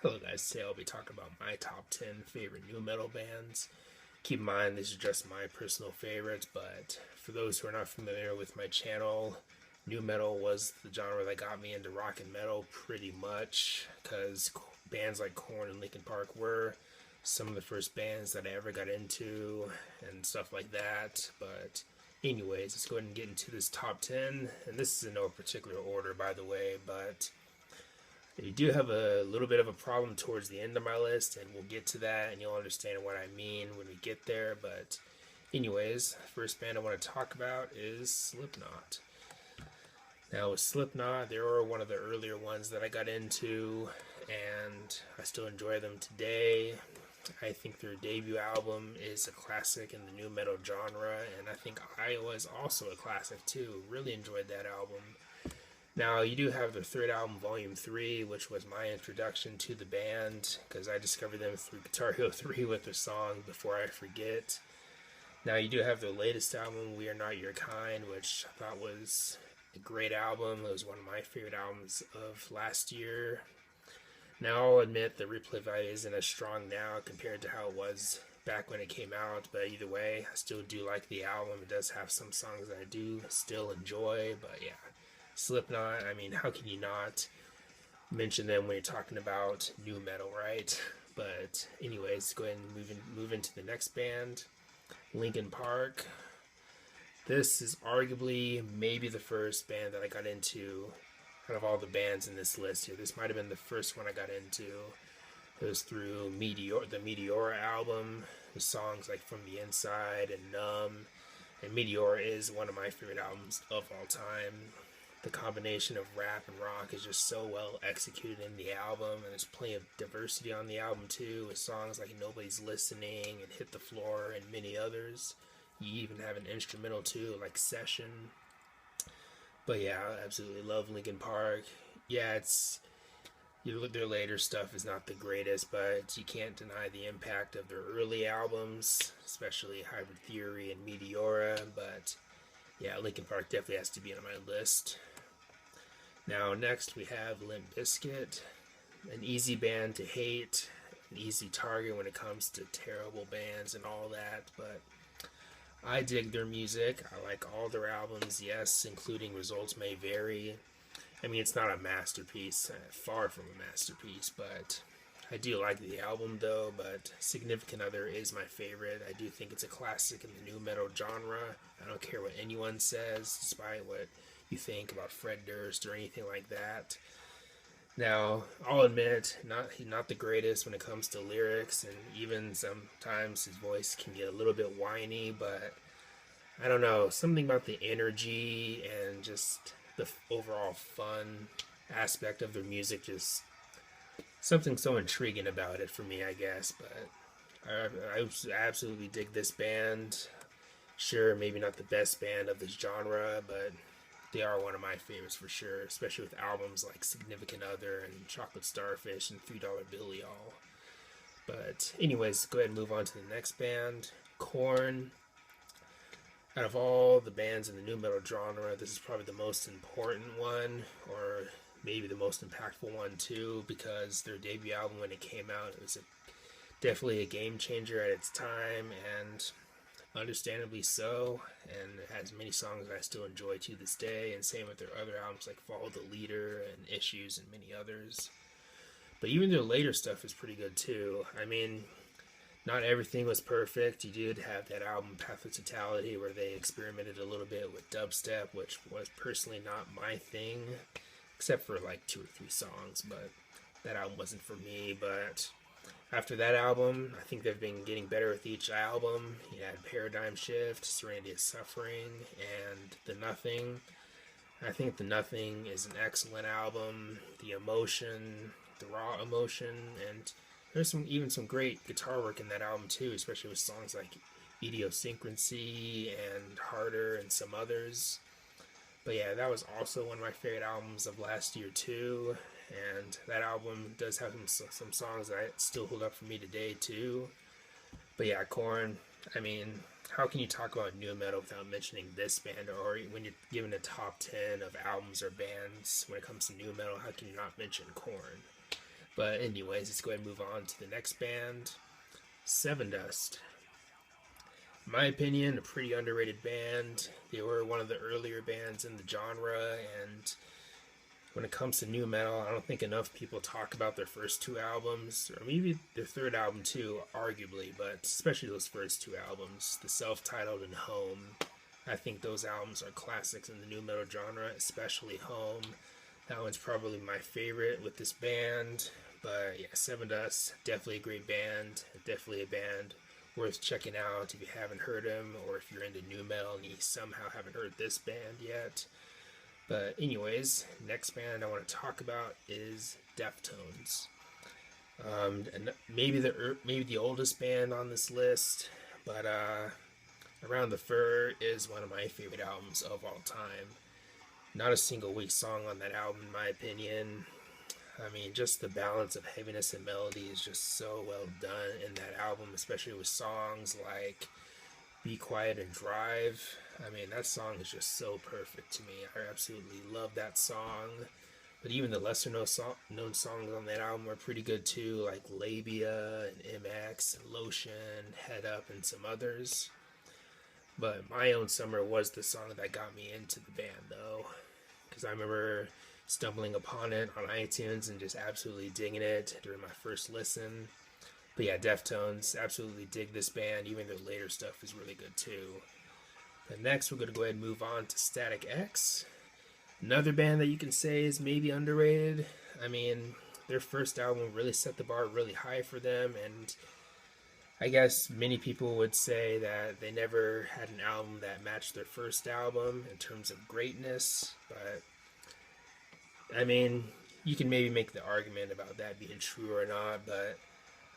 Hello guys, today I'll be talking about my top 10 favorite new metal bands. Keep in mind this is just my personal favorites, but for those who are not familiar with my channel, new metal was the genre that got me into rock and metal pretty much, because bands like Korn and Linkin Park were some of the first bands that I ever got into and stuff like that. But anyways, let's go ahead and get into this top 10, and this is in no particular order by the way, but you do have a little bit of a problem towards the end of my list, and we'll get to that, and you'll understand what I mean when we get there. But, anyways, first band I want to talk about is Slipknot. Now, with Slipknot, they were one of the earlier ones that I got into, and I still enjoy them today. I think their debut album is a classic in the new metal genre, and I think Iowa is also a classic too. Really enjoyed that album. Now, you do have their third album, Volume 3, which was my introduction to the band, because I discovered them through Guitar Hero 3 with their song Before I Forget. Now, you do have their latest album, We Are Not Your Kind, which I thought was a great album. It was one of my favorite albums of last year. Now, I'll admit the replay value isn't as strong now compared to how it was back when it came out, but either way, I still do like the album. It does have some songs that I do still enjoy, but yeah. Slipknot, I mean, how can you not mention them when you're talking about new metal, right? But anyways, go ahead and move into the next band, Linkin Park. This is arguably maybe the first band that I got into out of all the bands in this list here. This might have been the first one I got into. It was through the Meteora album, with songs like From the Inside and Numb. And Meteora is one of my favorite albums of all time. The combination of rap and rock is just so well executed in the album, and there's plenty of diversity on the album too, with songs like Nobody's Listening and Hit the Floor and many others. You even have an instrumental too, like Session. But yeah, I absolutely love Linkin Park. Yeah, their later stuff is not the greatest, but you can't deny the impact of their early albums, especially Hybrid Theory and Meteora. But yeah, Linkin Park definitely has to be on my list. Now, next we have Limp Bizkit, an easy band to hate, an easy target when it comes to terrible bands and all that, but I dig their music. I like all their albums, yes, including Results May Vary. I mean, it's not a masterpiece, far from a masterpiece, but I do like the album though. But Significant Other is my favorite. I do think it's a classic in the new metal genre. I don't care what anyone says, despite what you think about Fred Durst or anything like that. Now, I'll admit, not the greatest when it comes to lyrics, and even sometimes his voice can get a little bit whiny, but I don't know, something about the energy and just the overall fun aspect of their music, just something so intriguing about it for me, I guess. But I absolutely dig this band. Sure, maybe not the best band of this genre, but they are one of my favorites for sure, especially with albums like Significant Other and Chocolate Starfish and $3 Bill Y'all. But anyways, go ahead and move on to the next band, Korn. Out of all the bands in the new metal genre, this is probably the most important one, or maybe the most impactful one too, because their debut album when it came out, it was definitely a game changer at its time, and understandably so, and it has many songs I still enjoy to this day, and same with their other albums like Follow the Leader and Issues and many others. But even their later stuff is pretty good too. I mean, not everything was perfect. You did have that album Path of Totality where they experimented a little bit with dubstep, which was personally not my thing, except for like 2 or 3 songs, but that album wasn't for me. But after that album, I think they've been getting better with each album. You had Paradigm Shift, Serenity is Suffering, and The Nothing. I think The Nothing is an excellent album. The emotion, the raw emotion, and there's even some great guitar work in that album too, especially with songs like Idiosyncrasy and Harder and some others. But yeah, that was also one of my favorite albums of last year too. And that album does have some songs that still hold up for me today too. But yeah, Korn, I mean, how can you talk about new metal without mentioning this band? Or when you're given a top 10 of albums or bands when it comes to new metal, how can you not mention Korn? But anyways, let's go ahead and move on to the next band, Sevendust. In my opinion, a pretty underrated band. They were one of the earlier bands in the genre, and when it comes to new metal, I don't think enough people talk about their first two albums, or maybe their third album too, arguably, but especially those first two albums, the self-titled and Home. I think those albums are classics in the new metal genre, especially Home. That one's probably my favorite with this band. But yeah, Sevendust, definitely a great band, definitely a band worth checking out if you haven't heard them, or if you're into new metal and you somehow haven't heard this band yet. But anyways, next band I want to talk about is Deftones. And maybe the oldest band on this list, but Around the Fur is one of my favorite albums of all time. Not a single weak song on that album, in my opinion. I mean, just the balance of heaviness and melody is just so well done in that album, especially with songs like Be Quiet and Drive. I mean, that song is just so perfect to me. I absolutely love that song. But even the lesser known songs on that album are pretty good too, like Labia and MX and Lotion, Head Up, and some others. But My Own Summer was the song that got me into the band, though, because I remember stumbling upon it on iTunes and just absolutely digging it during my first listen. But yeah, Deftones, absolutely dig this band. Even their later stuff is really good too. But next, we're going to go ahead and move on to Staticx. Another band that you can say is maybe underrated. I mean, their first album really set the bar really high for them, and I guess many people would say that they never had an album that matched their first album in terms of greatness, but I mean, you can maybe make the argument about that being true or not, but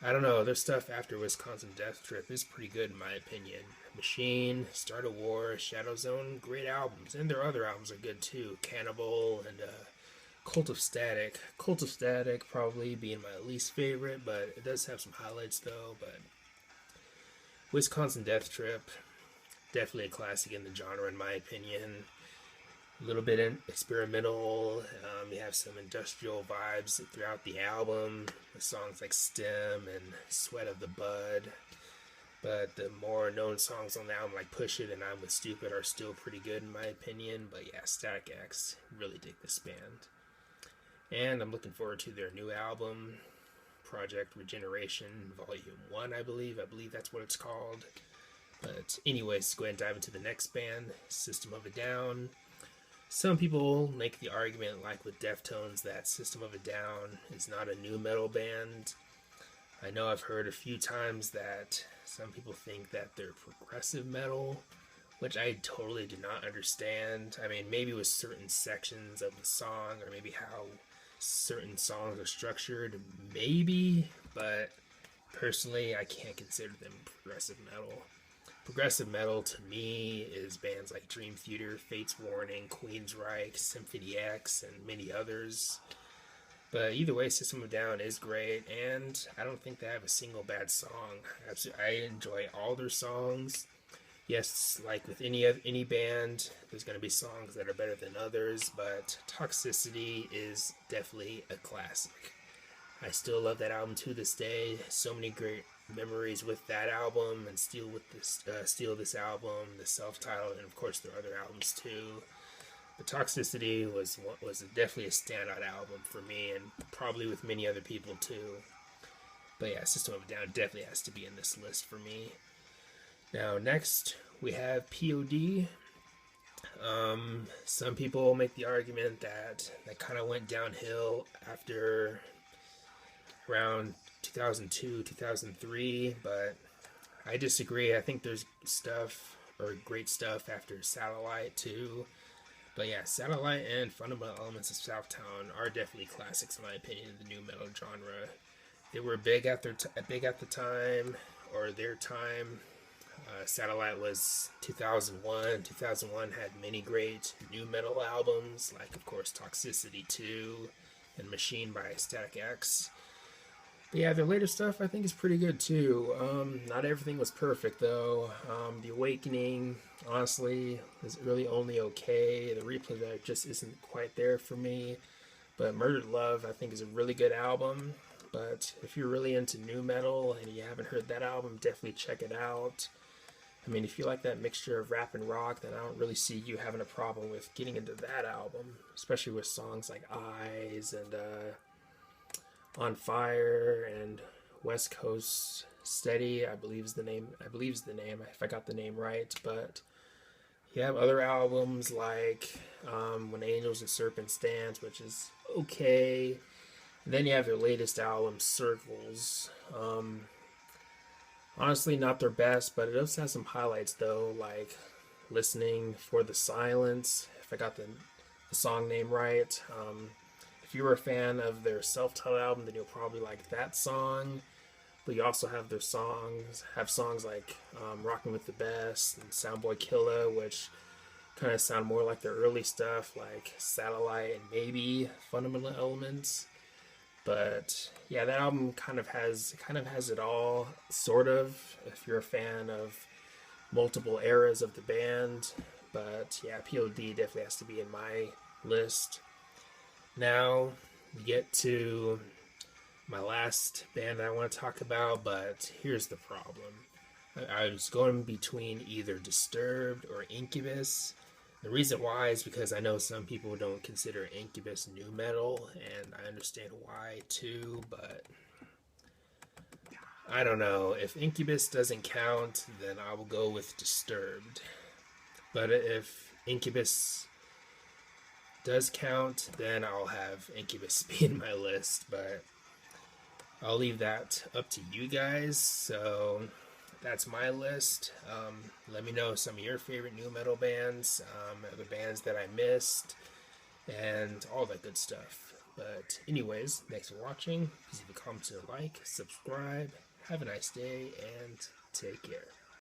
I don't know. Their stuff after Wisconsin Death Trip is pretty good in my opinion. Machine, Start a War, Shadow Zone, great albums, and their other albums are good too. Cannibal and Cult of Static. Cult of Static probably being my least favorite, but it does have some highlights though. But Wisconsin Death Trip, definitely a classic in the genre in my opinion. A little bit experimental. You have some industrial vibes throughout the album with songs like Stem and Sweat of the Bud. But the more known songs on the album like Push It and I'm With Stupid are still pretty good in my opinion. But yeah, Staticx, really dig this band. And I'm looking forward to their new album, Project Regeneration Volume 1, I believe. I believe that's what it's called. But anyways, let's go ahead and dive into the next band, System of a Down. Some people make the argument, like with Deftones, that System of a Down is not a new metal band. I know I've heard a few times that some people think that they're progressive metal, which I totally do not understand. I mean, maybe with certain sections of the song, or maybe how certain songs are structured, maybe, but personally, I can't consider them progressive metal. Progressive metal to me is bands like Dream Theater, Fate's Warning, Queensryche, Symphony X, and many others. But either way, System of a Down is great, and I don't think they have a single bad song. I enjoy all their songs. Yes, like with any band, there's going to be songs that are better than others, but Toxicity is definitely a classic. I still love that album to this day. So many great memories with that album, and Steal this album, the self-titled, and of course their other albums too. But Toxicity was definitely a standout album for me, and probably with many other people too. But yeah, System of a Down definitely has to be in this list for me. Now next we have POD. Some people make the argument that kind of went downhill after around 2002, 2003, but I disagree. I think there's great stuff after Satellite too. But yeah, Satellite and Fundamental Elements of Southtown are definitely classics in my opinion in the new metal genre. They were big at the time, or their time. Satellite was 2001. 2001 had many great new metal albums, like of course Toxicity 2 and Machine by Staticx. But yeah, their later stuff I think is pretty good too. Not everything was perfect though. The Awakening, honestly, is really only okay. The Replay that just isn't quite there for me. But Murdered Love I think is a really good album. but if you're really into nu metal and you haven't heard that album, definitely check it out. I mean, if you like that mixture of rap and rock, then I don't really see you having a problem with getting into that album, especially with songs like Eyes and On Fire and West Coast Steady, I believe is the name. If I got the name right. But you have other albums like When Angels and Serpents Dance, which is okay. And then you have their latest album, Circles. Honestly, not their best, but it does have some highlights though, like Listening for the Silence, if I got the song name right. If you were a fan of their self-titled album, then you'll probably like that song. But you also have their songs like Rockin' with the Best and Soundboy Killer, which kind of sound more like their early stuff, like Satellite and maybe Fundamental Elements. But yeah, that album kind of has it all, sort of, if you're a fan of multiple eras of the band. But yeah, POD definitely has to be in my list. Now we get to my last band that I want to talk about, but here's the problem. I was going between either Disturbed or Incubus. The reason why is because I know some people don't consider Incubus nu metal, and I understand why too, but I don't know. If Incubus doesn't count, then I will go with Disturbed. But if Incubus does count, then I'll have Incubus be in my list, but I'll leave that up to you guys. So that's my list. Let me know some of your favorite nu metal bands, the bands that I missed, and all that good stuff. But anyways, thanks for watching. Please leave a comment, like, subscribe. Have a nice day, and take care.